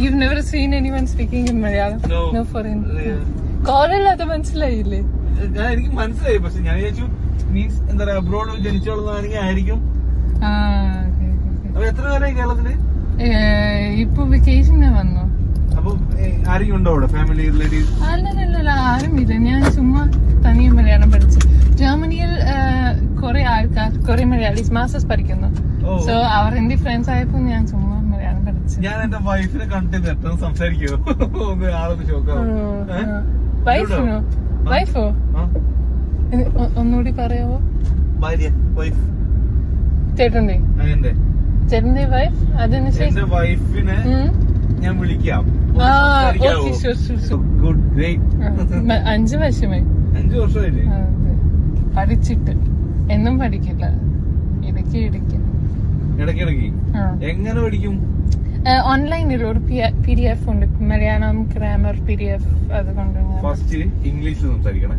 You've never seen anyone speaking in Malayalam? No foreign. Call അത് മനസ്സിലായില്ലേ? എനിക്ക് മനസ്സിലായി, പക്ഷെ ഞാൻ വിചാരിച്ചു മീൻസ് എന്താ പറയാ അബ്രോഡ് ജനിച്ചോളുന്നാണെങ്കിൽ ആയിരിക്കും. അപ്പൊ എത്ര പേരായി കേരളത്തില്? ഇപ്പൊ വെക്കേഷന് വന്നു. അപ്പൊ ആരെങ്കിലും ഉണ്ടോ അവിടെ, ഫാമിലി റിലേറ്റീവ്സ്? അല്ലല്ല, ആരുമില്ല. ഞാൻ ചുമ്മാ തനിയെ മലയാളം പഠിച്ചു. ജർമ്മനിയിൽ കുറെ ആൾക്കാർ, കുറെ മലയാളീസ് മാസ്റ്റേഴ്സ് പഠിക്കുന്നു. സോ അവർ എന്റെ ഫ്രണ്ട്സ് ആയപ്പോ ഞാൻ ചുമ്മാ മലയാളം പഠിച്ചു. ഞാൻ എന്റെ വൈഫിനെ കണ്ടിട്ട് എത്ര സംസാരിക്കുമോ ഒന്ന് ആളൊന്ന് ചോക്കാം. വൈഫോ ഒന്നുകൂടി പറയാവോ? ഭാര്യ, വൈഫ്. ചേട്ടന്റെ ചേട്ടന്റെ വൈഫ്? അതിന് എന്റെ വൈഫിനെ ഞാൻ വിളിക്കാം. 5 വർഷമായി. 5 വർഷമായില്ലേ? പഠിച്ചിട്ട് എന്നും പഠിക്കില്ല, ഇടയ്ക്ക് എങ്ങനെ പഠിക്കും? ഓൺലൈനിൽ ഒരു PDF ഉണ്ട്, മലയാളം ഗ്രാമർ PDF. അതുകൊണ്ട് ഫസ്റ്റ് ഇംഗ്ലീഷ് സംസാരിക്കണം.